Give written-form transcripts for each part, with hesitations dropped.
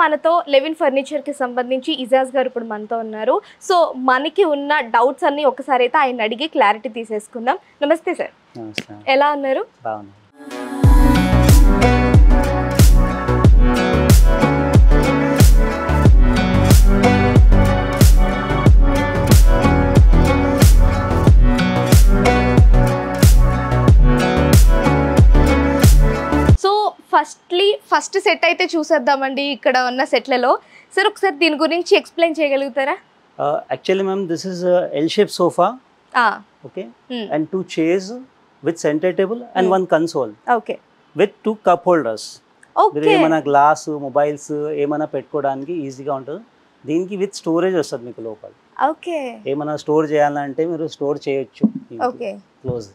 మనతో లెవిన్ ఫర్నిచర్కి సంబంధించి ఇజాజ్ గారు ఇప్పుడు మనతో ఉన్నారు. సో మనకి ఉన్న డౌట్స్ అన్ని ఒకసారి అయితే ఆయన అడిగి క్లారిటీ తీసేసుకుందాం. నమస్తే సార్. ఎలా ఉన్నారు? ఫస్ట్ సెట్ అయితే చూసేద్దామండి ఇక్కడ ఉన్న సెట్లలో. సార్ ఒకసారి దీని గురించి ఎక్స్ప్లెయిన్ చేయగలుగుతారా? Actually ma'am this is L shape sofa, okay, and 2 chairs with center table and 1 console, okay, with 2 cup holders. Okay, ఏమైనా గ్లాస్ మొబైల్స్ ఏమైనా పెట్టుకోవడానికి ఈజీగా ఉంటుంది. దీనికి విత్ స్టోరేజ్ వస్తుంది మీకు లోపల. ఓకే, ఏమైనా స్టోర్ చేయాలంటే మీరు స్టోర్ చేయొచ్చు. ఓకే, క్లోజ్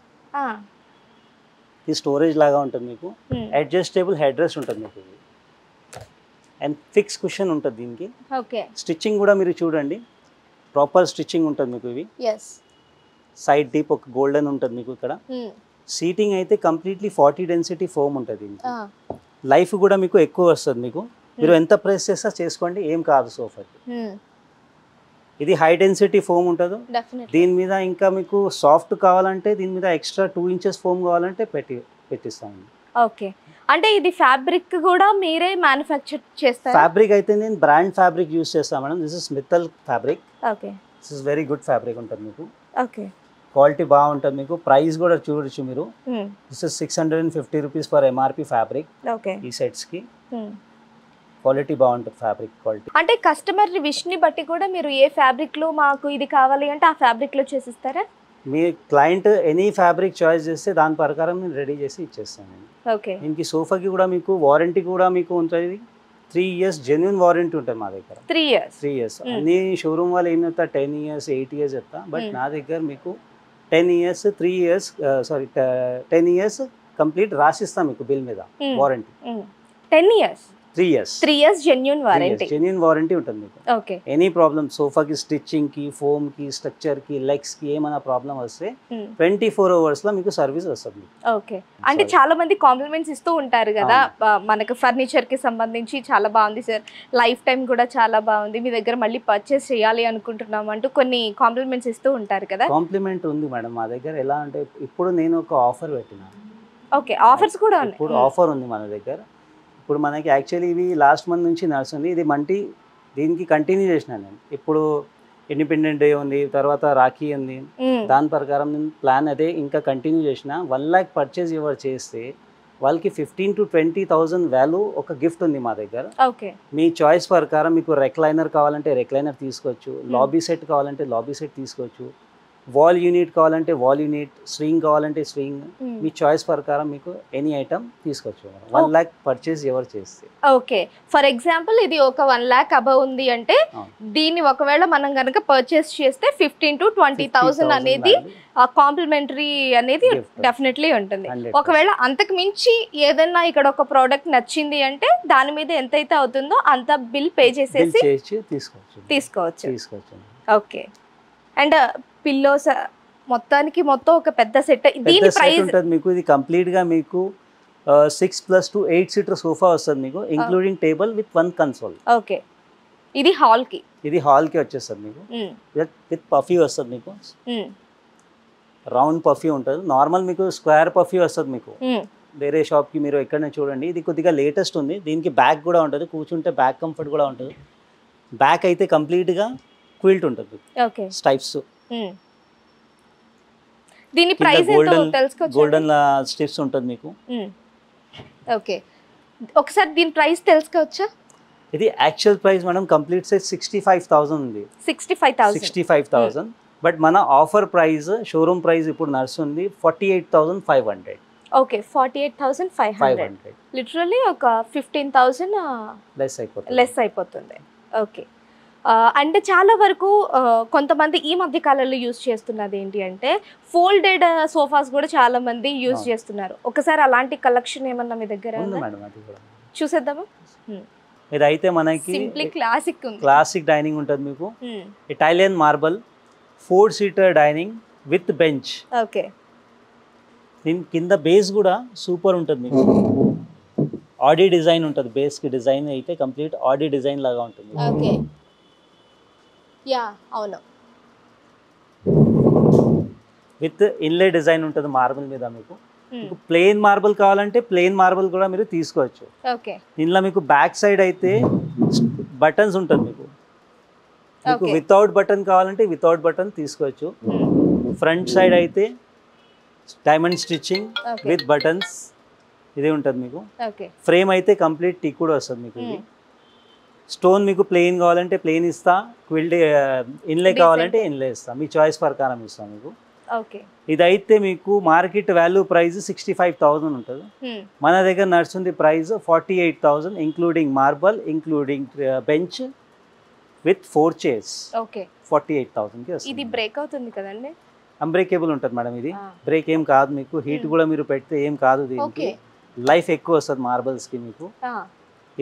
ఇది స్టోరేజ్ లాగా ఉంటుంది మీకు. అడ్జస్టబుల్ హెడ్ రెస్ట్ ఉంటుంది మీకు అండ్ ఫిక్స్ కుషన్ ఉంటుంది దీనికి. ఓకే, స్టిచ్చింగ్ కూడా మీరు చూడండి, ప్రాపర్ స్టిచ్చింగ్ ఉంటుంది మీకు. ఇవి సైడ్ డీప్ ఒక గోల్డెన్ ఉంటుంది మీకు ఇక్కడ. సీటింగ్ అయితే కంప్లీట్లీ 40 డెన్సిటీ ఫోమ్ ఉంటుంది. లైఫ్ కూడా మీకు ఎక్కువ వస్తుంది మీకు. మీరు ఎంత ప్రెస్ చేస్తా చేసుకోండి, ఏం కాదు సోఫాకి. ఇది హై డెన్సిటీ ఫోమ్ ఉంటుంది. దీని మీద ఇంకా మీకు సాఫ్ట్ కావాలంటే దీని మీద ఎక్స్ట్రా 2 inches ఫోమ్ కావాలంటే పెట్టిస్తామండి. ఓకే, అంటే ఇది ఫ్యాబ్రిక్ కూడా మీరే మ్యానుఫ్యాక్చర్ చేస్తారు? ఫ్యాబ్రిక్ అయితే నేను బ్రాండ్ ఫ్యాబ్రిక్ యూస్ చేస్తాను madam. This is Mittal fabric. Okay, this is very good fabric ఉంటుంది మీకు. ఓకే, క్వాలిటీ బాగుంటుంది మీకు. ప్రైస్ కూడా చూడొచ్చు మీరు. This is 650 rupees for MRP fabric. Okay, ఈ సెట్స్ కి క్వాలిటీ బాగుంటుంది, ఫ్యాబ్రిక్ క్వాలిటీ. అంటే కస్టమర్ విష్ ని బట్టి కూడా మీరు ఏ ఫ్యాబ్రిక్ లో మాకు ఇది కావాలి అంటే ఆ ఫ్యాబ్రిక్ లో చేసిస్తారా? మీ క్లయింట్ ఎనీ ఫ్యాబ్రిక్ చాయిస్ చేస్తే దాని ప్రకారం నేను రెడీ చేసి ఇచ్చేస్తాను. ఓకే, దీనికి సోఫాకి కూడా మీకు వారంటీ కూడా మీకు ఉంటుంది. 3 years జెన్యున్ వారంటీ ఉంటుంది మా దగ్గర. 3 years. అన్ని షోరూమ్ వాళ్ళు ఏం చెప్తా 10 years 8 years చెప్తా. బట్ నా దగ్గర మీకు 10 years 3 years 10 years కంప్లీట్ రాసిస్తాం మీకు బిల్ మీద warranty. 10 years 3 years genuine warranty ఉంటుంది మీకు. ఓకే, ఎనీ ప్రాబ్లమ్ సోఫాకి స్టిచ్చింగ్ కి ఫోమ్ కి స్ట్రక్చర్ కి లెగ్స్ కి ఏమైనా ప్రాబ్లం వస్తే 24 hours లో మీకు సర్వీస్ వస్తుంది. ఓకే, అంటే చాలా మంది కాంప్లిమెంట్స్ ఇస్తూ ఉంటారు కదా మనకు ఫర్నిచర్ కి సంబంధించి. చాలా బాగుంది సార్, లైఫ్ టైం కూడా చాలా బాగుంది, మీ దగ్గర మళ్ళీ పర్చేస్ చేయాలి అనుకుంటున్నాం అంటూ కొన్ని కాంప్లిమెంట్స్ ఇస్తూ ఉంటారు కదా. కాంప్లిమెంట్ ఉంది మేడం మా దగ్గర. ఎలా అంటే ఇప్పుడు నేను ఒక ఆఫర్ పెట్టినాను. ఓకే, ఆఫర్స్ కూడా ఉన్నాయి. ఇప్పుడు ఆఫర్ ఉంది మన దగ్గర. ఇప్పుడు మనకి యాక్చువల్లీ ఇవి లాస్ట్ మంత్ నుంచి నడుస్తుంది. ఇది దీనికి కంటిన్యూ చేసిన నేను. ఇప్పుడు ఇండిపెండెంట్ డే ఉంది, తర్వాత రాఖీ ఉంది. దాని ప్రకారం నేను ప్లాన్ అదే ఇంకా కంటిన్యూ చేసిన. 1 lakh పర్చేజ్ ఎవరు చేస్తే వాళ్ళకి 15,000 to 20,000 వాల్యూ ఒక గిఫ్ట్ ఉంది మా దగ్గర. ఓకే, మీ చాయిస్ ప్రకారం మీకు రెక్లైనర్ కావాలంటే రెక్లైనర్ తీసుకోవచ్చు, లాబీ సెట్ కావాలంటే లాబీ సెట్ తీసుకోవచ్చు, వాల్ యూనిట్ కావాలంటే వాల్ యూనిట్, స్వింగ్ కావాలంటే స్వింగ్. మీ చాయిస్ ప్రకారం మీకు ఎనీ ఐటమ్ తీసుకోవచ్చు. 1 lakh పర్చేస్ ఎవరు చేస్తే. ఓకే, ఫర్ ఎగ్జాంపుల్ ఇది ఒక 1 lakh అబవ్ ఉంది అంటే దీన్ని ఒకవేళ మనం కనుక పర్చేస్ చేస్తే 15,000 to 20,000 అనేది కాంప్లిమెంటరీ అనేది డెఫినెట్లీ ఉంటుంది. ఒకవేళ అంతకు మించి ఏదైనా ఇక్కడ ఒక ప్రోడక్ట్ నచ్చింది అంటే దాని మీద ఎంతైతే అవుతుందో అంత బిల్ పే చేసేసి తీసుకోవచ్చు. ఓకే, అండ్ పిల్లోస్ మొత్తం ఒక పెద్ద సెట్. దీని ప్రైస్ ఉంటుంది మీకు. ఇది కంప్లీట్ గా మీకు 6 plus 2 8 seater సోఫా వస్తుంది మీకు, including table with 1 console. Okay, ఇది హాల్ కి వచ్చేస్తుంది మీకు. విత్ పఫీ వస్తుంది మీకు. రౌండ్ పఫీ ఉంటుంది. నార్మల్ మీకు స్క్వేర్ పఫీ వస్తుంది మీకు. వేరే షాప్ కి మీరు ఎక్కడైనా చూడండి. ఇది కొద్దిగా లేటెస్ట్ ఉంది. దీనికి బ్యాక్ కూడా ఉంటుంది, కూర్చుంటే బ్యాక్ కంఫర్ట్ కూడా ఉంటుంది. బ్యాక్ అయితే కంప్లీట్ గా క్విల్ట్ ఉంటుంది. ఓకే, స్టైప్స్. దీని ప్రైస్ ఎంతో తెలుసుకోవచ్చు? గోల్డెన్ స్టిప్స్ ఉంటుంది మీకు. ఓకే, ఒకసారి దీని ప్రైస్ తెలుసుకోవచ్చా? ఇది actual price madam complete set 65,000 ఉంది. 65,000. బట్ మన ఆఫర్ ప్రైస్ షోరూమ్ ప్రైస్ ఇప్పుడు నడుస్తుంది 48,500. ఓకే, 48,500. లిటరల్లీ ఒక 15,000 లెస్ అయిపోతుంది. ఓకే, అంటే చాలా వరకు కొంతమంది ఈ మధ్య కాలంలో యూజ్ చేస్తున్నది ఏంటి అంటే ఫోల్డెడ్ సోఫాస్ కూడా చాలా మంది యూజ్ చేస్తున్నారు. ఒకసారి అలాంటి కలెక్షన్ ఏమన్నా మీ దగ్గర చూసేద్దామా? ఇదైతే మనకి సింప్లీ క్లాసిక్ డైనింగ్ ఉంటుంది మీకు. Italian marble 4 seater dining with bench. Okay, దీని కింద బేస్ కూడా సూపర్ ఉంటుంది మీకు. ఆడీ డిజైన్ ఉంటుంది, బేస్కి డిజైన్ అయితే కంప్లీట్ ఆడీ డిజైన్ లాగా ఉంటుంది. ఓకే యా అవును. విత్ ఇన్లే డిజైన్ ఉంటుంది మార్బుల్ మీద. మీకు ప్లెయిన్ మార్బుల్ కావాలంటే ప్లెయిన్ మార్బుల్ కూడా మీరు తీసుకోవచ్చు. ఓకే దీనిలో మీకు బ్యాక్ సైడ్ అయితే బటన్స్ ఉంటుంది మీకు. మీకు వితౌట్ బటన్ కావాలంటే వితౌట్ బటన్ తీసుకోవచ్చు. ఫ్రంట్ సైడ్ అయితే డైమండ్ స్టిచ్చింగ్ విత్ బటన్స్ ఇది ఉంటుంది మీకు. ఫ్రేమ్ అయితే కంప్లీట్ టిక్ కూడా వస్తుంది మీకు. ఇది స్టోన్ మీకు ప్లెయిన్ కావాలంటే ప్లెయిన్ ఇస్తా, క్విల్డ్ ఇన్లే కావాలంటే ఇన్లే ఇస్తా, మీ చాయిస్ ప్రకారం ఇస్తాం మీకు. ఇదైతే మీకు మార్కెట్ వాల్యూ ప్రైస్ 65,000 ఉంటుంది. మన దగ్గర నడుస్తుంది price 48,000 including marble, including bench with 4 chairs. 48,000కి వస్తుంది. ఇది బ్రేక్ అవుతుంది కదండి? అన్బ్రేకేబుల్ ఉంటుంది మేడం. ఇది బ్రేక్ ఏం కాదు మీకు. హీట్ కూడా మీరు పెడితే ఏం కాదు. దీనికి లైఫ్ ఎక్కువ వస్తుంది మార్బల్స్కి మీకు.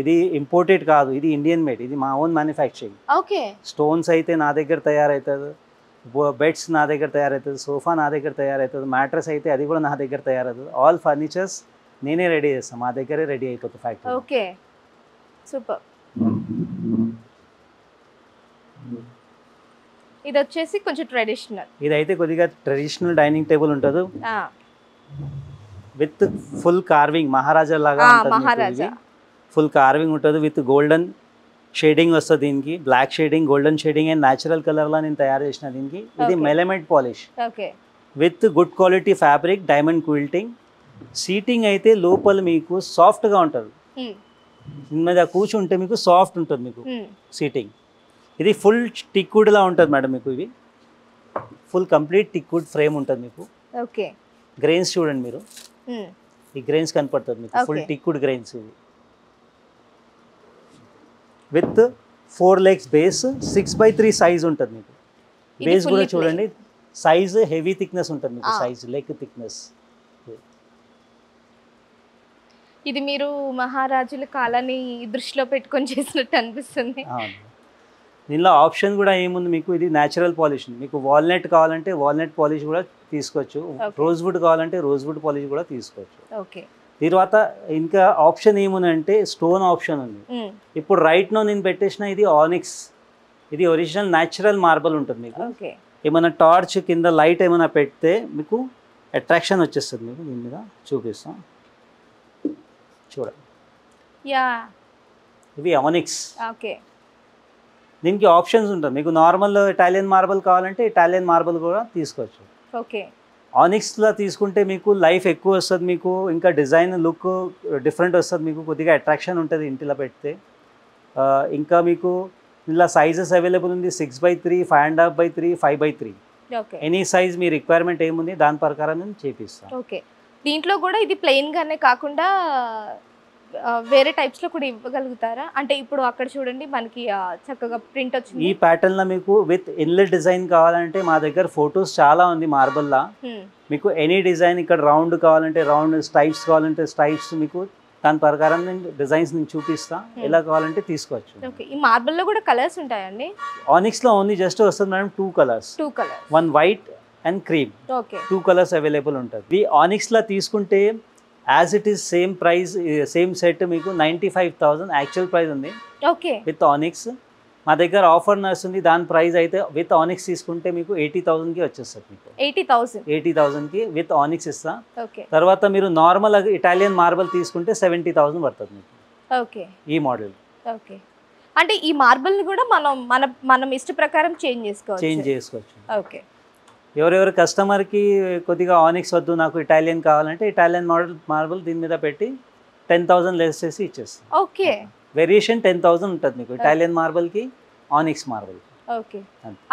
ఇది ఇంపోర్టెడ్ కాదు, ఇది ఇండియన్ మేడ్. ఇది మా ఓన్ మ్యానుఫ్యాక్చరింగ్. స్టోన్స్ అయితే నా దగ్గర తయారవుతుంది, బెడ్స్ నా దగ్గర తయారవుతుంది, సోఫా నా దగ్గర తయారవుతుంది, మ్యాట్రస్ అయితే అది కూడా నా దగ్గర తయారవుతుంది. ఆల్ ఫర్నిచర్స్ నేనే రెడీ చేస్తాను, మా దగ్గరే రెడీ అయిపోతుంది ఫ్యాక్టరీ. Okay super. ఇది వచ్చేసి కొంచెం ట్రెడిషనల్. ఇదైతే కొద్దిగా ట్రెడిషనల్ డైనింగ్ టేబుల్ ఉంటుంది విత్ ఫుల్ కార్వింగ్, మహారాజా లాగా ఉంటుంది. ఫుల్ కార్వింగ్ ఉంటుంది విత్ గోల్డెన్ షేడింగ్ వస్తుంది దీనికి. Black shading, golden shading and natural కలర్లో నేను తయారు చేసిన దీనికి. ఇది melamine polish with good quality fabric, diamond quilting. Seating అయితే లోపల మీకు సాఫ్ట్గా ఉంటుంది. దీని మీద కూర్చుంటే మీకు సాఫ్ట్ ఉంటుంది మీకు సీటింగ్. ఇది ఫుల్ టిక్వుడ్లా ఉంటుంది మేడం మీకు. ఇది ఫుల్ కంప్లీట్ టిక్వుడ్ ఫ్రేమ్ ఉంటుంది మీకు. గ్రెయిన్స్ చూడండి మీరు, ఈ గ్రెయిన్స్ కనపడుతుంది మీకు. Full teakwood grains. ఇది with 4 legs base, 6x3 size ఉంటుంది మీకు. బేస్ కూడా చూడండి, సైజ్ హెవీ థిక్నెస్ ఉంటుంది మీకు. Size leg thickness. ఇది మీరు మహారాజుల కాలాన్ని దృష్టిలో పెట్టుకొని చేసినట్టు అనిపిస్తుంది. దీనిలో ఆప్షన్ కూడా ఏముంది మీకు, ఇది న్యాచురల్ పాలిష్. మీకు వాల్నట్ కావాలంటే వాల్నట్ పాలిష్ కూడా తీసుకోవచ్చు, రోజ్వుడ్ కావాలంటే రోజ్వుడ్ పాలిష్ కూడా తీసుకోవచ్చు. తర్వాత ఇంకా ఆప్షన్ ఏముందంటే స్టోన్ ఆప్షన్ ఉంది. ఇప్పుడు రైట్ నో నేను పెట్టేసిన ఇది ఆనిక్స్. ఇది ఒరిజినల్ న్యాచురల్ మార్బల్ ఉంటుంది మీకు. ఏమైనా టార్చ్ కింద లైట్ ఏమైనా పెడితే మీకు అట్రాక్షన్ వచ్చేస్తుంది మీకు. దీని మీద చూపిస్తాం చూడండి. ఇవి ఆనిక్స్. దీనికి ఆప్షన్స్ ఉంటుంది మీకు. నార్మల్ ఇటాలియన్ మార్బల్ కావాలంటే ఇటాలియన్ మార్బల్ కూడా తీసుకోవచ్చు. ఆనిక్స్లో తీసుకుంటే మీకు లైఫ్ ఎక్కువ వస్తుంది మీకు, ఇంకా డిజైన్ లుక్ డిఫరెంట్ వస్తుంది మీకు, కొద్దిగా అట్రాక్షన్ ఉంటుంది ఇంటిలో పెడితే. ఇంకా మీకు ఇలా సైజెస్ అవైలబుల్ ఉంది. 6x3, 5.5x3, 5x3. Any size మీ రిక్వైర్మెంట్ ఏముంది దాని ప్రకారం నేను చేపిస్తాను. దీంట్లో కూడా ఇది ప్లెయిన్ గానే కాకుండా వేరే టైప్స్ లో కూడా ఇవ్వగలుగుతారా? అంటే ఇప్పుడు అక్కడ చూడండి మనకి చక్కగా ప్రింట్ వచ్చింది. ఈ ప్యాటర్న్ లో మీకు విత్ ఇన్లెట్ డిజైన్ కావాలంటే మా దగ్గర ఫొటోస్ చాలా ఉంది మార్బల్ లా. మీకు ఎనీ డిజైన్ ఇక్కడ రౌండ్ కావాలంటే రౌండ్, స్ట్రైప్స్ కావాలంటే స్ట్రైప్స్, మీకు దాని ప్రకారం నేను డిజైన్స్ నేను చూపిస్తా. ఎలా కావాలంటే తీసుకోవచ్చు. ఈ మార్బల్ లో కూడా కలర్స్ ఉంటాయండి? ఆనిక్స్ లో ఓన్లీ జస్ట్ వస్తుంది madam 2 colours. 1 white and cream. 2 colours available ఉంటుంది. ఈ ఆనిక్స్ లా తీసుకుంటే as it is same price, same set మీకు 95,000 యాక్చువల్ ప్రైస్ ఉంది విత్ ఆనిక్స్. మా దగ్గర ఆఫర్ నడుస్తుంది, దాని ప్రైస్ అయితే విత్ ఆనిక్స్ తీసుకుంటే మీకు 80,000కి వచ్చేస్తుంది మీకు. 80,000కి విత్ ఆనిక్స్ ఇస్తా. తర్వాత మీరు నార్మల్ ఇటాలియన్ మార్బల్ తీసుకుంటే 70,000 పడుతుంది మీకు ఈ మోడల్. అంటే ఈ మార్బల్ కూడా మనం ఇష్ట ప్రకారం చేంజ్ చేసుకోవచ్చు. ఎవరెవరు కస్టమర్కి కొద్దిగా ఆనిక్స్ వద్దు, నాకు ఇటాలియన్ కావాలంటే ఇటాలియన్ మార్బల్ దీని మీద పెట్టి 10,000 లెస్ చేసి ఇచ్చేస్తాం. వేరియేషన్ 10,000 ఉంటుంది మీకు ఇటాలియన్ మార్బల్కి, ఆనిక్స్ మార్బల్.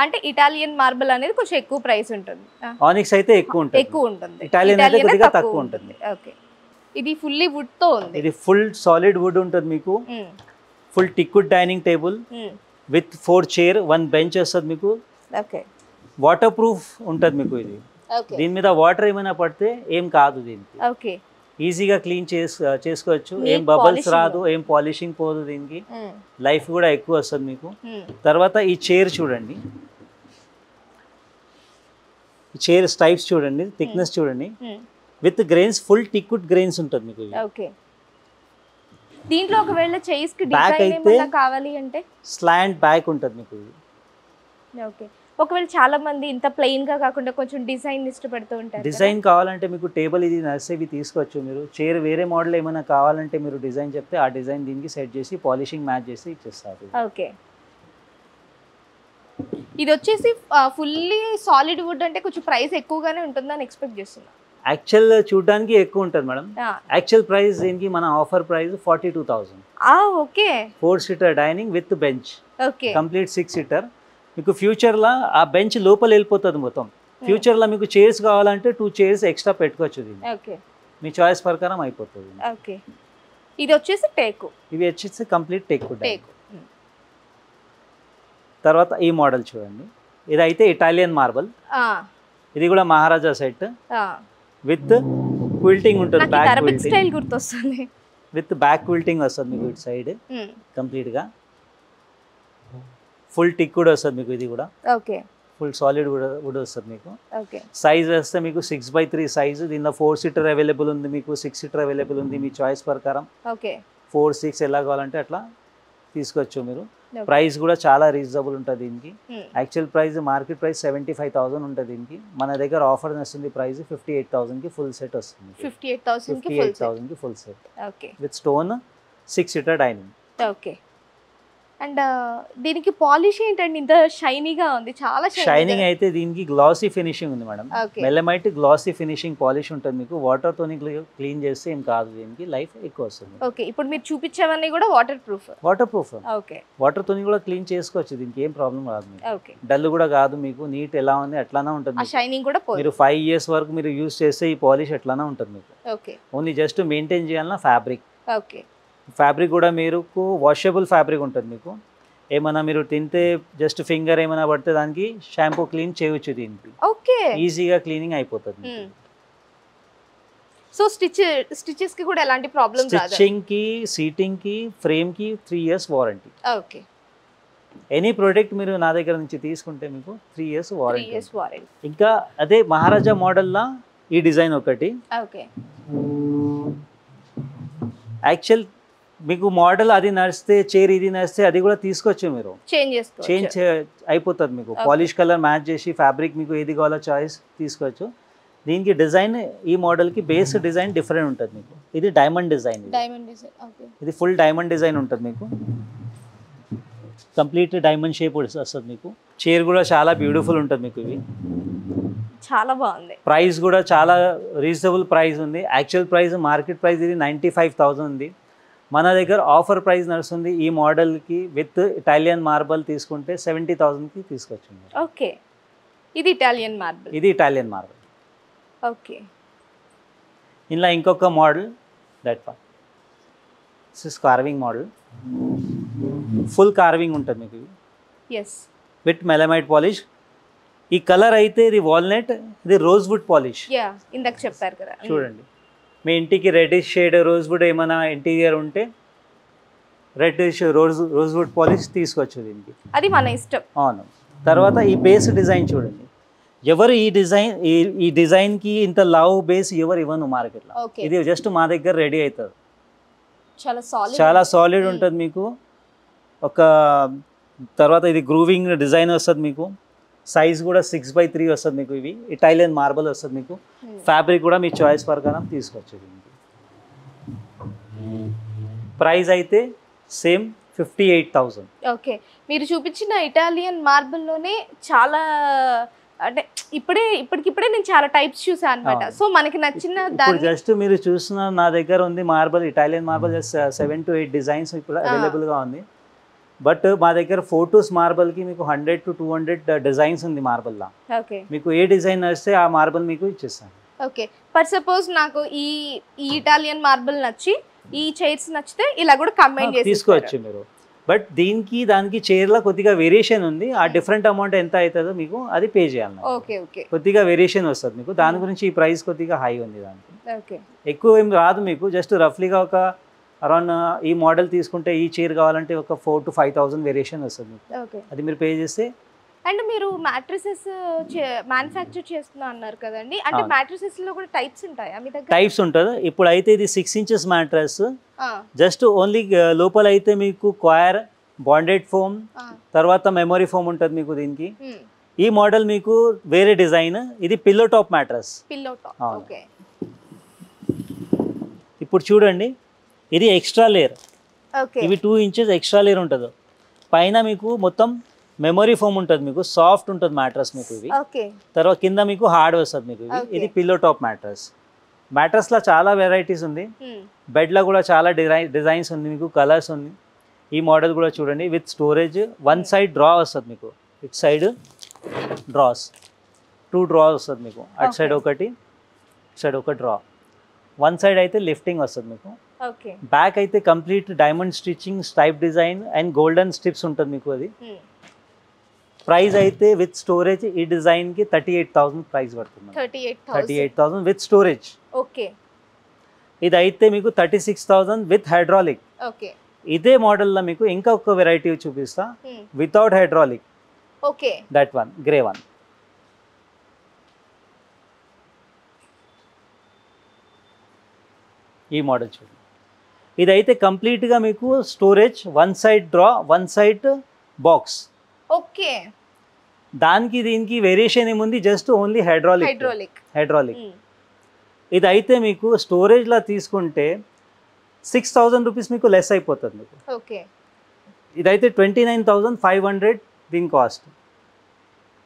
అంటే ఇటాలియన్ మార్బల్ అనేది కొంచెం ఎక్కువ ప్రైస్ ఉంటుంది, ఆనిక్స్ అయితే ఎక్కువ ఉంటుంది, ఇటాలియన్ అయితే కొద్దిగా తక్కువ ఉంటుంది. ఇది ఫుల్లీ వుడ్ తో ఉంది. ఇది ఫుల్ సాలిడ్ వుడ్ ఉంటుంది మీకు. Full teakwood dining table with 4 chair, 1 bench వస్తుంది మీకు. వాటర్ ప్రూఫ్ ఉంటుంది మీకు. ఇది దీని మీద వాటర్ ఏమైనా పడితే ఏం కాదు, దీనికి ఈజీగా క్లీన్ చేసుకోవచ్చు. ఏం బబుల్స్ రాదు, ఏం పాలిషింగ్ పోదు, దీనికి లైఫ్ కూడా ఎక్కువ వస్తుంది మీకు. తర్వాత ఈ చైర్ చూడండి, ఈ చైర్ స్టైప్స్ చూడండి, థిక్నెస్ చూడండి, with grains, full teakwood grains ఉంటుంది మీకు. దీంట్లో ఒకవేళ చైర్స్ కి డిజైన్ ఏమైనా కావాలి అంటే స్లాంట్ బ్యాక్ ఉంటుంది మీకు. ఓకే. ఒకవేళ చాలా మంది ఇంత ప్లెయిన్ గా కాకుండా కొంచెం డిజైన్ ఇష్టపడుతూ ఉంటారు. డిజైన్ కావాలంటే మీకు టేబుల్ ఇది నర్సరీ తీసుకోవచ్చు మీరు. చైర్ వేరే మోడల్ ఏమైనా కావాలంటే మీరు డిజైన్ చెప్తే ఆ డిజైన్ దీనికి సెట్ చేసి పాలిషింగ్ మ్యాచ్ చేసి ఇచ్చేస్తారు. ఓకే. ఇది వచ్చేసి ఫుల్లీ సాలిడ్ వుడ్ అంటే కొంచెం ప్రైస్ ఎక్కువగానే ఉంటుందని ఎక్స్పెక్ట్ చేస్తున్నా. యాక్చువల్ చూడడానికి ఎక్కువ ఉంటుంది మేడం. యాక్చువల్ ప్రైస్ దీనికి మన offer price 42,000. Okay. 4 seater dining with bench. Okay. Complete 6 seater. మీకు ఫ్యూచర్లో ఆ బెంచ్ లోపల వెళ్ళిపోతుంది మొత్తం. ఫ్యూచర్లో మీకు చైర్స్ కావాలంటే 2 చైర్స్ ఎక్స్ట్రా పెట్టుకోవచ్చు దీన్ని. ఓకే. మీ చాయిస్ ప్రకారం అయిపోతుంది. ఓకే. ఇది వచ్చేసి టేకు. ఇవి వచ్చేసి కంప్లీట్ టేకు. తర్వాత ఈ మోడల్ చూడండి. ఇది అయితే ఇటాలియన్ మార్బల్. ఇది కూడా మహారాజా సెట్ విత్ క్విల్టింగ్ ఉంటుంది. బ్యాక్ స్టైల్ గుర్తొస్తుంది. విత్ బ్యాక్ క్విల్టింగ్ వస్తుంది మీకు ఇటు సైడ్ కంప్లీట్ గా. ఫుల్ టిక్ కూడా వస్తుంది మీకు. ఇది కూడా ఓకే. ఫుల్ సాలిడ్ వుడ్ వస్తుంది మీకు. ఓకే. సైజ్ వస్తే మీకు 6x3 సైజ్. దీనిలో 4 సీటర్ అవైలబుల్ ఉంది మీకు, 6 సీటర్ అవైలబుల్ ఉంది. మీ చాయిస్ ప్రకారం ఓకే 4, 6 ఎలా కావాలంటే అట్లా తీసుకోవచ్చు మీరు. ప్రైస్ కూడా చాలా రీజనబుల్ ఉంటుంది దీనికి. యాక్చువల్ ప్రైస్ మార్కెట్ ప్రైస్ 75,000 ఉంటుంది దీనికి. మన దగ్గర ఆఫర్ వస్తుంది ప్రైస్ 58,000 కి ఫుల్ సెట్ వస్తుంది. 58,000 కి full set. Okay. With stone 6 seater dining. Okay. And దీనికి పాలిష్ ఏంటండి ఇంత షైనీగా ఉంది? చాలా షైనింగ్ అయితే దీనికి గ్లాసీ ఫినిషింగ్ ఉంది మేడం. మెలమైట్ గ్లాసీ ఫినిషింగ్ పాలిష్ ఉంటుంది మీకు. వాటర్ తోని క్లీన్ చేస్తే ఏం కాదు, దీనికి లైఫ్ ఎక్కువ వస్తుంది. ఓకే. ఇప్పుడు మీరు చూపించేవన్నీ కూడా వాటర్ ప్రూఫ్. ఓకే. వాటర్ తోని కూడా క్లీన్ చేసుకోవచ్చు, దీనికి ఏం ప్రాబ్లం రాదు మీకు. ఓకే. డల్ కూడా కాదు మీకు. నీట్ ఎలా ఉంది అట్లానే ఉంటుంది. షైనింగ్ కూడా మీరు 5 years వరకు మీరు యూస్ చేస్తే ఈ పాలిష్ ఎట్లానే ఉంటుంది మీకు. ఓకే. ఓన్లీ జస్ట్ మెయింటైన్ చేయాలన్నా ఫ్యాబ్రిక్. ఓకే. ఫ్యాబ్రిక్ కూడా మీరు వాషబుల్ ఫ్యాబ్రిక్ ఉంటుంది మీకు. ఏమైనా మీరు తింటే జస్ట్ ఫింగర్ ఏమైనా పడితే దానికి షాంపూ క్లీన్ చేయవచ్చు దీనికి. ఓకే. ఈజీగా క్లీనింగ్ అయిపోతుంది. సో స్టిచెస్ కి కూడా ఎలాంటి ప్రాబ్లం రాదు. స్టిచింగ్ కి, సీటింగ్ కి, ఫ్రేమ్ కి 3 years warranty. Okay. Any product మీరు నా దగ్గర నుంచి తీసుకుంటే మీకు 3 years వారంటీ. 3 years warranty. ఇంకా అదే మహారాజా మోడల్ లా ఈ డిజైన్ ఒకటి. ఓకే. యాక్చువల్ మీకు మోడల్ అది నడిస్తే, చైర్ ఇది నడిస్తే అది కూడా తీసుకోవచ్చు మీరు. చేంజ్ అయిపోతుంది మీకు. పాలిష్ కలర్ మ్యాచ్ చేసి ఫ్యాబ్రిక్ మీకు ఏది కావాలో చాయిస్ తీసుకోవచ్చు. దీనికి డిజైన్ ఈ మోడల్ కి బేస్ డిజైన్ డిఫరెంట్ ఉంటుంది మీకు. ఇది డైమండ్ డిజైన్. ఇది ఫుల్ డైమండ్ డిజైన్ ఉంటుంది మీకు. కంప్లీట్ డైమండ్ షేప్ వస్తుంది మీకు. చైర్ కూడా చాలా బ్యూటిఫుల్ ఉంటుంది మీకు. ఇవి చాలా బాగుంది. ప్రైస్ కూడా చాలా రీజనబుల్ ప్రైస్ ఉంది. యాక్చువల్ ప్రైస్ మార్కెట్ ప్రైస్ ఇది 95,000 ఉంది. మన దగ్గర ఆఫర్ ప్రైస్ నడుస్తుంది ఈ మోడల్కి. విత్ ఇటాలియన్ మార్బల్ తీసుకుంటే 70,000కి తీసుకోవచ్చు. ఓకే. ఇది ఇటాలియన్ మార్బల్. ఓకే. ఇలా ఇంకొక model this is carving model. Full carving ఉంటుంది మీకు. With melamine polish. ఈ కలర్ అయితే ఇది వాల్నట్, ఇది రోజ్ వుడ్ పాలిష్. ఇందాక చెప్పారు కదా. చూడండి, మీ ఇంటికి రెడ్డిష్ షేడ్ రోజ్ వుడ్ ఏమైనా ఇంటీరియర్ ఉంటే రెడ్డిష్ రోజ్ వుడ్ పాలిష్ తీసుకోవచ్చు దీనికి. అది మన ఇష్టం. అవును. తర్వాత ఈ బేస్ డిజైన్ చూడండి. ఎవరు ఈ డిజైన్కి ఇంత లావ్ బేస్ ఎవరు ఇవ్వను మార్కెట్లో. ఇది జస్ట్ మా దగ్గర రెడీ అవుతుంది. చాలా సాలిడ్ ఉంటుంది మీకు. ఒక తర్వాత ఇది గ్రూవింగ్ డిజైన్ వస్తుంది మీకు. సైజ్ కూడా 6x3 వస్తుంది మీకు. ఇవి ఇటాలియన్ మార్బల్ వస్తుంది మీకు. ఫ్యాబ్రిక్ కూడా మీ చాయిస్ ప్రకారం తీసుకోవచ్చు దీనికి. ప్రైస్ అయితే సేమ్ 58,000. ఓకే. మీరు చూపించిన ఇటాలియన్ మార్బల్లోనే చాలా అంటే ఇప్పటికిప్పుడే నేను చాలా టైప్స్ చూసాను అనమాట. సో మనకి నచ్చిన జస్ట్ మీరు చూసిన నా దగ్గర ఉంది marble, Italian marble 7 to 8 designs ఇప్పుడు అవైలబుల్గా ఉంది. బట్ మా దగ్గర ఫోటోస్ మార్బల్కి మీకు 100 to 200 డిజైన్స్ ఉంది మార్బల్లా. మీకు ఏ డిజైన్ నచ్చితే ఆ మార్బల్ మీకు ఇచ్చేస్తాను. ఓకే. ఫర్ సపోజ్ నాకు ఈ ఇటాలియన్ మార్బల్ నచ్చి ఈ చైర్స్ నచ్చితే ఇలా కూడా కంబైన్ చేసి తీసుకోవచ్చు మీరు. బట్ దీనికి దానికి చైర్లో కొద్దిగా వేరియేషన్ ఉంది. ఆ డిఫరెంట్ అమౌంట్ ఎంత అవుతుందో మీకు అది పే చేయాలి. కొద్దిగా వేరియేషన్ వస్తుంది మీకు. దాని గురించి ఈ ప్రైస్ కొద్దిగా హై ఉంది. దానికి ఎక్కువ ఏం రాదు మీకు. జస్ట్ రఫ్లీగా ఒక అరౌండ్ ఈ మోడల్ తీసుకుంటే ఈ చైర్ కావాలంటే ఒక 4,000 to 5,000 వేరియేషన్ వస్తుంది మీకు. అది మీరు పే చేస్తే అండ్ మీరు మ్యాట్రిసెస్ మ్యానుఫ్యాక్చర్ చేస్తున్నా అన్నారు కదండి, అంటే మ్యాట్రిసెస్ లో కూడా టైప్స్ ఉంటాయా మీ దగ్గర? టైప్స్ ఉంటుంది. ఇప్పుడు అయితే ఇది 6 inches మ్యాట్రస్, జస్ట్ ఓన్లీ లోపల అయితే మీకు క్వైర్, బాండెడ్ ఫోమ్, తర్వాత మెమరీ ఫోమ్ ఉంటుంది మీకు దీనికి. ఈ మోడల్ మీకు వేరే డిజైన్, ఇది pillow top mattress. Pillow top, okay. ఇప్పుడు చూడండి, ఇది ఎక్స్ట్రా లేయర్, ఓకే. ఇవి 2 inches ఎక్స్ట్రా లేయర్ ఉంటుంది. పైన మీకు మొత్తం మెమరీ ఫోమ్ ఉంటుంది, మీకు సాఫ్ట్ ఉంటుంది మ్యాట్రస్ మీకు ఇది. తర్వాత కింద మీకు హార్డ్ వస్తుంది మీకు ఇది. ఇది పిల్లో టాప్ మ్యాట్రస్. మ్యాట్రస్లో చాలా వెరైటీస్ ఉంది, బెడ్లో కూడా చాలా డిజైన్స్ ఉంది, మీకు కలర్స్ ఉంది. ఈ మోడల్ కూడా చూడండి, విత్ స్టోరేజ్. 1 side డ్రా వస్తుంది మీకు, ఇట్ సైడ్ డ్రాస్, 2 డ్రాస్ వస్తుంది మీకు. అటు సైడ్ ఒకటి, ఇటు సైడ్ ఒక డ్రా. 1 side అయితే లిఫ్టింగ్ వస్తుంది మీకు. బ్యాక్ అయితే complete diamond stitching, stripe design and golden stripes ఉంటుంది మీకు అది. ప్రైస్ అయితే విత్ స్టోరేజ్ ఈ డిజైన్ కి 38,000 ప్రైస్ పడుతుంది. 38,000 విత్ స్టోరేజ్. ఓకే. ఇది అయితే మీకు 36,000 విత్ హైడ్రాలిక్. ఓకే. ఇదే మోడల్ లో మీకు ఇంకా ఒక వెరైటీ చూపిస్తా, without hydraulic. Okay. That one, grey one. ఈ మోడల్ చూడండి, ఇదైతే కంప్లీట్ గా మీకు storage, 1 side draw, 1 side box. Okay. దానికి దీనికి వేరియేషన్ ఏముంది, జస్ట్ ఓన్లీ హైడ్రాలిక్. ఇది అయితే మీకు స్టోరేజ్ లా తీసుకుంటే 6,000 రూపీస్ మీకు లెస్ అయిపోతుంది మీకు. ఓకే. ఇదైతే 29,500 దీని కాస్ట్.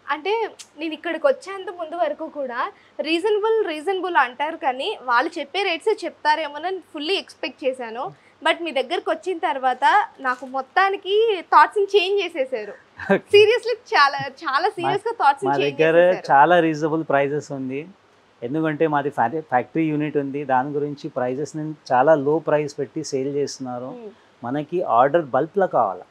అంటే నేను ఇక్కడికి వచ్చేంత ముందు వరకు కూడా రీజనబుల్ అంటారు, కానీ వాళ్ళు చెప్పే రేట్స్ చెప్తారేమోనని ఫుల్లీ ఎక్స్పెక్ట్ చేశాను. బట్ మీ దగ్గరకు వచ్చిన తర్వాత నాకు మొత్తానికి థాట్స్ చేంజ్ చేసేసారు. సీరియస్లీ చాలా సీరియస్ గా థాట్స్ మా దగ్గర చాలా రీజనబుల్ ప్రైజెస్ ఉంది, ఎందుకంటే మాది ఫ్యాక్టరీ యూనిట్ ఉంది. దాని గురించి ప్రైజెస్ నేను చాలా లో ప్రైస్ పెట్టి సేల్ చేస్తున్నారు. మనకి ఆర్డర్ బల్క్ లా కావాలా,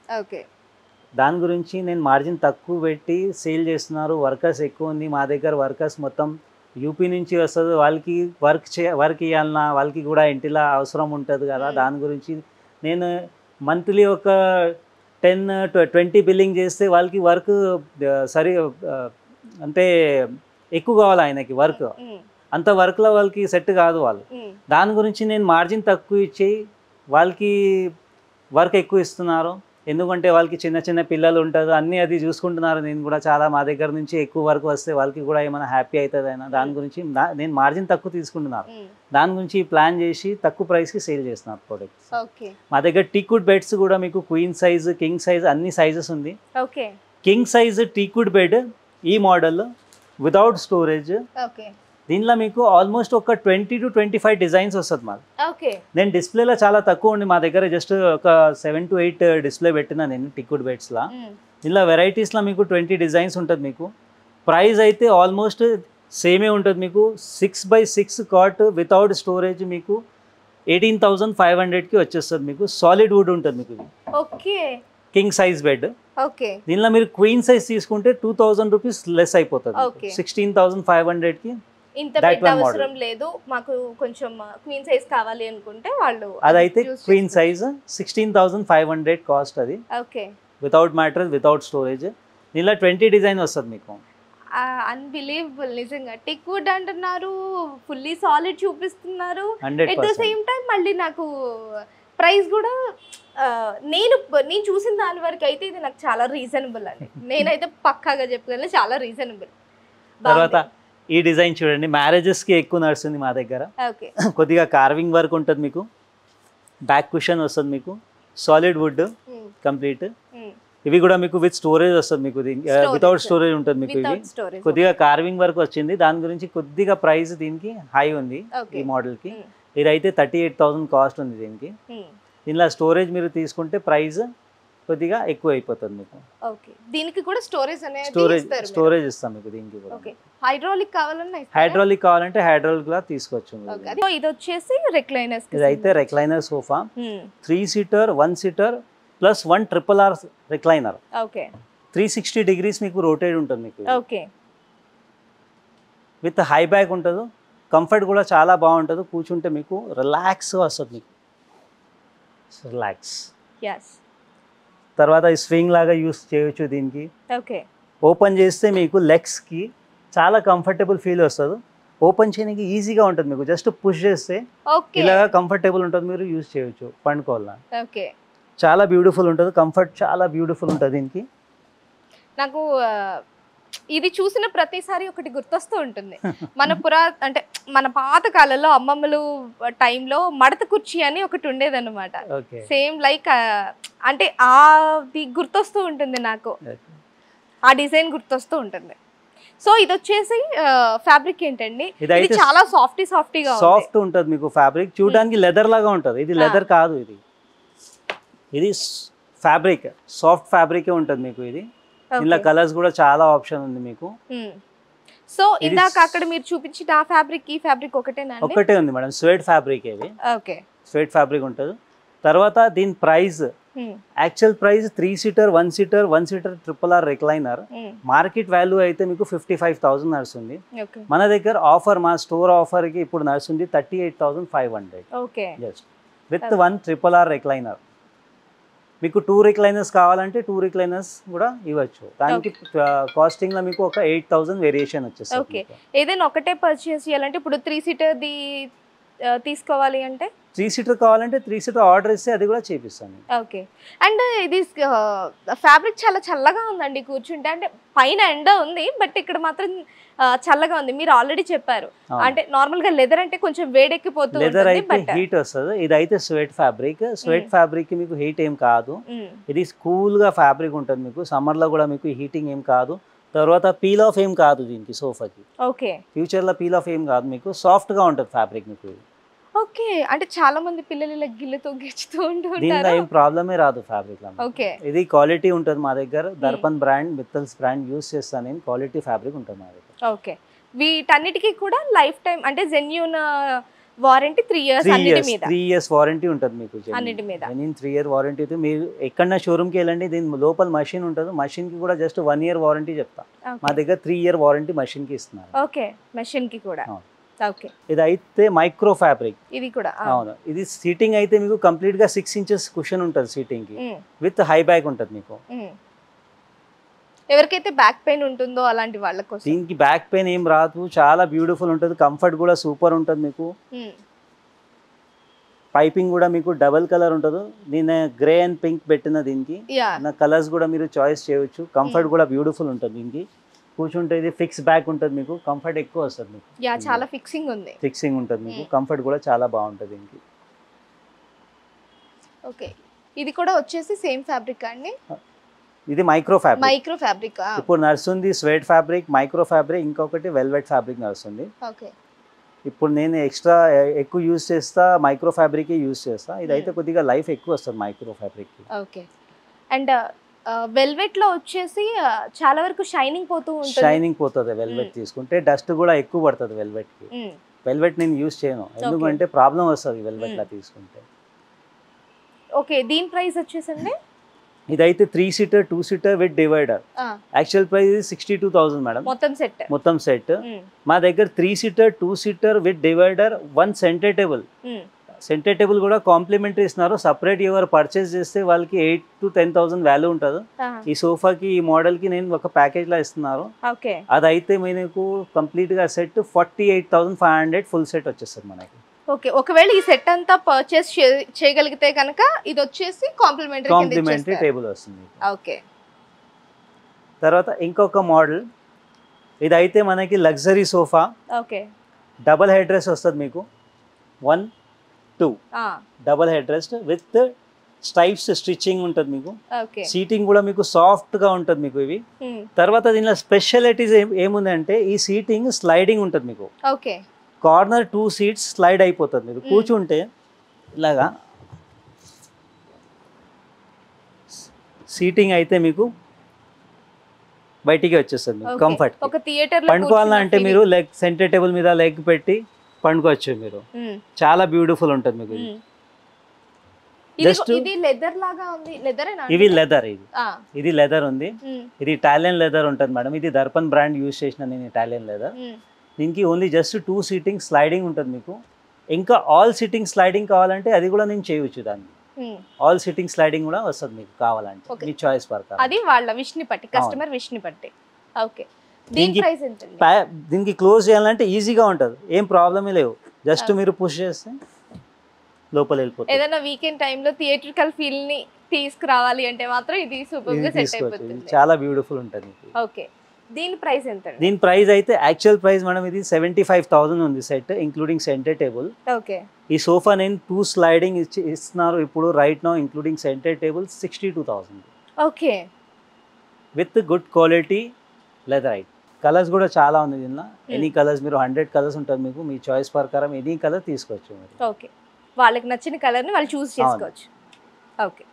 దాని గురించి నేను మార్జిన్ తక్కువ పెట్టి సేల్ చేస్తున్నారు. వర్కర్స్ ఎక్కువ ఉంది మా దగ్గర, వర్కర్స్ మొత్తం యూపీ నుంచి వస్తుంది, వాళ్ళకి వర్క్ ఇవ్వాలన్నా వాళ్ళకి కూడా ఇంటిలో అవసరం ఉంటుంది కదా. దాని గురించి నేను మంత్లీ ఒక 10-20 బిల్లింగ్ చేస్తే వాళ్ళకి వర్క్ సరి అంటే ఎక్కువ కావాలి ఆయనకి వర్క్, అంత వర్క్లో వాళ్ళకి సెట్ కాదు వాళ్ళు. దాని గురించి నేను మార్జిన్ తక్కువ ఇచ్చి వాళ్ళకి వర్క్ ఎక్కువ ఇస్తున్నారు, ఎందుకంటే వాళ్ళకి చిన్న పిల్లలు ఉంటారు, అన్నీ అది చూసుకుంటున్నారు. నేను కూడా చాలా మా దగ్గర నుంచి ఎక్కువ వర్క్ వస్తే వాళ్ళకి కూడా ఏమైనా హ్యాపీ అవుతుంది అయినా, దాని గురించి నేను మార్జిన్ తక్కువ తీసుకుంటున్నాను. దాని గురించి ప్లాన్ చేసి తక్కువ ప్రైస్కి సేల్ చేస్తున్నారు ప్రోడక్ట్స్. మా దగ్గర టీక్వుడ్ బెడ్స్ కూడా మీకు క్వీన్ సైజ్, కింగ్ సైజ్ అన్ని సైజెస్ ఉంది. కింగ్ సైజ్ టీక్వుడ్ బెడ్ ఈ మోడల్ వితౌట్ స్టోరేజ్. దీనిలో మీకు ఆల్మోస్ట్ ఒక 20 to 25 డిజైన్స్ వస్తుంది మాది. నేను డిస్ప్లేలో చాలా తక్కువ ఉంది, మా దగ్గర జస్ట్ ఒక 7 to 8 డిస్ప్లే పెట్టినా నేను టీక్వుడ్ బెడ్స్లో. దీనిలో వెరైటీస్లో మీకు 20 డిజైన్స్ ఉంటుంది మీకు. ప్రైస్ అయితే ఆల్మోస్ట్ సేమే ఉంటుంది మీకు. 6x6 కాట్ వితౌట్ స్టోరేజ్ మీకు 18,500కి వచ్చేస్తుంది మీకు. సాలిడ్ వుడ్ ఉంటుంది మీకు. King size bed. దీనిలో మీరు క్వీన్ సైజ్ తీసుకుంటే 2,000 రూపీస్ లెస్ అయిపోతుంది, 16,500కి. ఇంత పెద్ద అవసరం లేదు, మాకు కొంచెం క్వీన్ సైజ్ కావాలి అనుకుంటే వాళ్ళు అదైతే క్వీన్ సైజ్ 16,500 కాస్ట్ అది. Without mattress, without storage. దీనిలో 20 డిజైన్ వస్తుంది మీకు. అన్బిలీవబుల్ నిజంగా. టీక్వుడ్ అంటున్నారు, ఫుల్లీ సాలిడ్ చూపిస్తున్నారు, ఎట్ ద సేమ్ టైం మళ్ళీ నాకు ప్రైస్ కూడా నేను చూసిన దాని వరకు అయితే ఇది నాకు చాలా రీజనబుల్ అండి. నేనైతే పక్కాగా చెప్పగలను, చాలా రీజనబుల్. తర్వాత ఈ డిజైన్ చూడండి, మ్యారేజెస్కి ఎక్కువ నడుస్తుంది మా దగ్గర. కొద్దిగా కార్వింగ్ వర్క్ ఉంటుంది మీకు. బ్యాక్ కుషన్ వస్తుంది మీకు, సాలిడ్ వుడ్ కంప్లీట్. ఇవి కూడా మీకు విత్ స్టోరేజ్ వస్తుంది మీకు. వితౌట్ స్టోరేజ్ ఉంటుంది మీకు. ఇవి కొద్దిగా కార్వింగ్ వర్క్ వచ్చింది, దాని గురించి కొద్దిగా ప్రైస్ దీనికి హై ఉంది ఈ మోడల్కి. ఇదైతే 38,000 కాస్ట్ ఉంది దీనికి. దీనిలో స్టోరేజ్ మీరు తీసుకుంటే ప్రైస్ కొద్దిగా ఎక్కువ అయిపోతుంది మీకు. దీనికి కూడా స్టోరేజ్ ఇస్తాం మీకు. దీనికి కూడా హైడ్రాలిక్ కావాలంటే హైడ్రాలిక్ లా తీసుకోవచ్చు. ఇది వచ్చేసి రిక్లైనర్స్. ఇది అయితే recliner sofa, 3 seater, 1 seater plus 1 RRR recliner. 360 degrees మీకు రొటేట్ ఉంటుంది మీకు. విత్ హై బ్యాక్ ఉంటుంది, కంఫర్ట్ కూడా చాలా బాగుంటుంది. కూర్చుంటే మీకు రిలాక్స్ వస్తుంది మీకు, రిలాక్స్. తర్వాత స్వింగ్ లాగా యూస్ చేయొచ్చు దీనికి. ఓపెన్ చేస్తే మీకు లెగ్స్కి చాలా కంఫర్టబుల్ ఫీల్ వస్తుంది. ఓపెన్ చేయడానికి ఈజీగా ఉంటుంది మీకు. జస్ట్ పుష్ చేస్తే ఇలాగా కంఫర్టబుల్ ఉంటుంది, మీరు యూజ్ చేయొచ్చు పండుకోవాలని. చాలా బ్యూటిఫుల్ ఉంటుంది, కంఫర్ట్ చాలా బ్యూటిఫుల్ ఉంటుంది దీనికి. నాకు ఇది చూసిన ప్రతిసారి ఒకటి గుర్తొస్తూ ఉంటుంది. అంటే మన పాత కాలంలో అమ్మమ్మలు టైంలో మడత కుర్చీ అని ఒకటి ఉండేదన్నమాట. సేమ్ లైక్ అంటే అది గుర్తొస్తూ ఉంటుంది నాకు, ఆ డిజైన్ గుర్తొస్తూ ఉంటుంది. సో ఇది వచ్చేసి ఫ్యాబ్రిక్ ఏంటండి? ఇది చాలా సాఫ్టీగా సాఫ్ట్ ఉంటుంది మీకు. ఫ్యాబ్రిక్ చూడడానికి లెదర్ లాగా ఉంటుంది, ఇది లెదర్ కాదు, ఇది ఫ్యాబ్రిక్, సాఫ్ట్ ఫ్యాబ్రికే ఉంటుంది మీకు. ఇది ఇలా కలర్స్ కూడా చాలా ఆప్షన్ ఉంది మీకు. సో ఇందాక అక్కడ మీరు చూపించిన ఆ ఫ్యాబ్రిక్ ఈ ఫ్యాబ్రిక్ ఒకటే ఉంది మేడం, స్వెట్ ఫ్యాబ్రిక్. ఇది స్వెట్ ఫ్యాబ్రిక్ ఉంటుంది. తర్వాత దీని price, actual price 3 seater 1 seater 1 seater RRR recliner market value అయితే మీకు 55,000 నడుస్తుంది. మన దగ్గర ఆఫర్, మా స్టోర్ ఆఫర్ కి ఇప్పుడు నడుస్తుంది 38,500 జస్ట్ విత్ 1 RRR రిక్లైనర్. మీకు 2 రిక్లైనర్స్ కావాలంటే 2 రిక్లైనర్స్ కూడా ఇవ్వచ్చు. దానికి కాస్టింగ్ లో మీకు ఒక 8,000 వేరియేషన్ వచ్చేస్తుంది. ఏదైనా ఒకటే పర్చేస్ చేయాలంటే ఇప్పుడు 3 సీటర్ తీసుకోవాలి అంటే 3 సీటర్ కావాలంటే 3 సీటర్ ఆర్డర్ ఇస్తే అది కూడా చేపిస్తాను. ఓకే. అండ్ ఇది ఫ్యాబ్రిక్ చాలా చల్లగా ఉందండి కూర్చుంటే. అంటే పైన ఎండ ఉంది, బట్ ఇక్కడ మాత్రం చల్లగా ఉంది. మీరు ఆల్రెడీ చెప్పారు, అంటే నార్మల్ గా లెదర్ అంటే కొంచెం వేడెక్కిపోతుంది, లెదర్ అయితే హీట్ వస్తుంది. ఇది అయితే స్వెట్ ఫ్యాబ్రిక్. స్వెట్ ఫ్యాబ్రిక్ మీకు హీట్ ఏం కాదు, ఇది కూల్ గా ఫ్యాబ్రిక్ ఉంటుంది మీకు. సమ్మర్ లో కూడా మీకు హీటింగ్ ఏం కాదు. తర్వాత పీల్ ఆఫ్ ఏం కాదు దీనికి, సోఫాకి. ఓకే. ఫ్యూచర్ లో పీల్ ఆఫ్ ఏం కాదు మీకు, సాఫ్ట్ గా ఉంటుంది ఫ్యాబ్రిక్ మీకు. ఓకే. అంటే చాలా మంది పిల్లలు ఇలా గిల్లుతో గిచ్చుతూ ఉంటారు, దీనిలో ఏం ప్రాబ్లమే రాదు ఫ్యాబ్రిక్ లో. ఓకే. ఇది క్వాలిటీ ఉంటుంది మా దగ్గర. Darpan brand, Mittal's brand use చేస్తాను నేను. క్వాలిటీ ఫ్యాబ్రిక్ ఉంటుంది మా దగ్గర. ఓకే. వీటన్నిటికీ కూడా లైఫ్ టైం అంటే జెన్యూన్ వారంటీ 3 ఇయర్స్ అన్నిటి మీద. 3 ఇయర్స్ వారంటీ ఉంటుంది మీకు అన్నిటి మీద. Genuine 3 year warranty. మీరు ఎక్కడన్నా షోరూమ్ కి వెళ్ళండి, దీని లోపల మషిన్ ఉంటుంది, మషిన్ కి కూడా జస్ట్ 1 ఇయర్ వారంటీ చెప్తా. మా దగ్గర 3 ఇయర్ వారంటీ మషిన్ కి ఇస్తున్నారు. ఓకే. మషిన్ కి కూడా. ఓకే. ఇది అయితే మైక్రో ఫ్యాబ్రిక్. ఇది కూడా అవును. ఇది సీటింగ్ అయితే మీకు కంప్లీట్ గా 6 ఇంచెస్ కుషన్ ఉంటుంది సీటింగ్ కి, విత్ హై బ్యాక్ ఉంటుంది మీకు. ఎవరికైతే బ్యాక్ పెయిన్ ఉంటుందో అలాంటి వాళ్ళ కోసం దీనికి బ్యాక్ పెయిన్ ఏం రాదు, చాలా బ్యూటిఫుల్ ఉంటుంది. కంఫర్ట్ కూడా సూపర్ ఉంటుంది మీకు. పైపింగ్ కూడా మీకు డబల్ కలర్ ఉంటుంది. నేను గ్రే అండ్ పింక్ పెట్టిన దీనికి. నా కలర్స్ కూడా మీరు చాయిస్ చేయవచ్చు. కంఫర్ట్ కూడా బ్యూటిఫుల్ ఉంటుంది దీనికి. కూర్చుంటే ఇది ఫిక్స్ బ్యాక్ ఉంటుంది మీకు, కంఫర్ట్ ఎక్కువ వస్తుంది మీకు. చాలా ఫిక్సింగ్ ఉంది, ఫిక్సింగ్ ఉంటుంది మీకు. కంఫర్ట్ కూడా చాలా బాగుంటుంది దీనికి. ఓకే. ఇది కూడా వచ్చేసి సేమ్ ఫ్యాబ్రిక్ అండి? ఇది మైక్రో ఫ్యాబ్రిక్. మైక్రో ఫ్యాబ్రిక్ ఇప్పుడు నడుస్తుంది స్వెట్ ఫ్యాబ్రిక్, మైక్రో ఫ్యాబ్రిక్, ఇంకొకటి వెల్వెట్ ఫ్యాబ్రిక్ నడుస్తుంది. ఓకే. ఇప్పుడు నేను ఎక్స్ట్రా ఎక్కువ యూజ్ చేస్తా, మైక్రో ఫ్యాబ్రిక్ యూజ్ చేస్తా. ఇదైతే కొద్దిగా లైఫ్ ఎక్కువ వస్తుంది micro fabric. Okay. And velvet లో వచ్చేసి చాలా వరకు షైనింగ్ పోతూ ఉంటుంది. షైనింగ్ పోతుంది వెల్వెట్ తీసుకుంటే, డస్ట్ కూడా ఎక్కువ పడుతుంది వెల్వెట్ కి. వెల్వెట్ నేను యూజ్ చేయను, ఎందుకంటే ప్రాబ్లం వస్తుంది వెల్వెట్ లా తీసుకుంటే. ఓకే. దీని ప్రైస్ వచ్చేసండి? ఇదైతే 3 seater 2 seater with divider. Actual price 62,000 madam, మొత్తం సెట్. మా దగ్గర 3 seater 2 seater with divider 1 centre table. Centre table కూడా కాంప్లిమెంటరీ ఇస్తున్నారు. సపరేట్ ఎవరు పర్చేస్ చేస్తే వాళ్ళకి 8,000 to 10,000 వాల్యూ ఉంటుంది. ఈ సోఫాకి, ఈ మోడల్ కి నేను ఒక ప్యాకేజ్ లా ఇస్తున్నారు. అదైతే మీకు కంప్లీట్ గా సెట్ 48,500 ఫుల్ సెట్ వచ్చేస్తుంది మనకి. ఓకే. ఒకవేళ ఈ సెట్ అంతా పర్చేస్ చేయగలిగితే కనుక ఇది వచ్చేసి కాంప్లిమెంటరీ టేబుల్ వస్తుంది. ఓకే. తర్వాత ఇంకొక మోడల్, ఇదైతే మనకి luxury sofa. Okay. Double head rest వస్తుంది మీకు, 1 2 double head rest with stripes stitching ఉంటుంది మీకు. సీటింగ్ కూడా మీకు సాఫ్ట్ గా ఉంటుంది మీకు ఇవి. తర్వాత దీనిలో స్పెషాలిటీస్ ఏముందంటే, ఈ సీటింగ్ స్లైడింగ్ ఉంటుంది మీకు. ఓకే. కార్నర్ 2 సీట్స్ స్లైడ్ అయిపోతుంది. మీరు కూర్చుంటే ఇలాగా సీటింగ్ అయితే మీకు బయటికి వచ్చేస్తుంది కంఫర్ట్. పండుకోవాలంటే మీరు లెగ్ సెంటర్ టేబుల్ మీద లెగ్ పెట్టి పండుకోవచ్చు మీరు. చాలా బ్యూటిఫుల్ ఉంటుంది మీకు. ఇవి లెదర్, ఇది లెదర్ ఉంది. ఇది ఇటాలియన్ లెదర్ ఉంటుంది మేడం. ఇది దర్పణ్ బ్రాండ్ యూజ్ చేసిన నేను ఇటాలియన్ లెదర్. దీనికి ఓన్లీ జస్ట్ 2 సీటింగ్ స్లైడింగ్ ఉంటుంది మీకు. ఇంకా ఆల్ సిట్టింగ్ స్లైడింగ్ కావాలంటే అది కూడా నేను చేయవచ్చు. దాన్ని ఆల్ సిట్టింగ్ స్లైడింగ్ కూడా వస్తుంది మీకు కావాలంటే, మీ చాయిస్ ప్రకారం. అది వాళ్ళ విష్ ని బట్టి, కస్టమర్ విష్ ని బట్టి. ఓకే, దీని ప్రైస్ ఎంత? దీనికి క్లోజ్ చేయాలంటే ఈజీగా ఉంటుంది, ఏం ప్రాబ్లమే లేవు, జస్ట్ మీరు పుష్ చేస్తే లోపల వెళ్ళిపోతుంది. ఏదైనా వీకెండ్ టైంలో థియేట్రికల్ ఫీల్ ని తీసుకురావాలి అంటే మాత్రం ఇది సూపర్ గా సెట్ అయిపోతుంది. చాలా బ్యూటిఫుల్ ఉంటుంది. ఓకే, దీని ప్రైస్ ఎంత? దీని ప్రైస్ అయితే యాక్చువల్ ప్రైస్ మనం ఇది 75,000 ఉంది set, including centre table. Okay, ఈ సోఫా నేను 2 స్లైడింగ్ ఇస్తున్నారు ఇప్పుడు right now, including centre table 62,000. Okay, with good quality leather ఐట్. కలర్స్ కూడా చాలా ఉంది దీనిలో, ఎనీ కలర్స్ మీరు 100 కలర్స్ ఉంటుంది మీకు, మీ చాయిస్ ప్రకారం ఎనీ కలర్ తీసుకోవచ్చు. ఓకే, వాళ్ళకి నచ్చిన కలర్ ని వాళ్ళు చూస్ చేసుకోవచ్చు. ఓకే.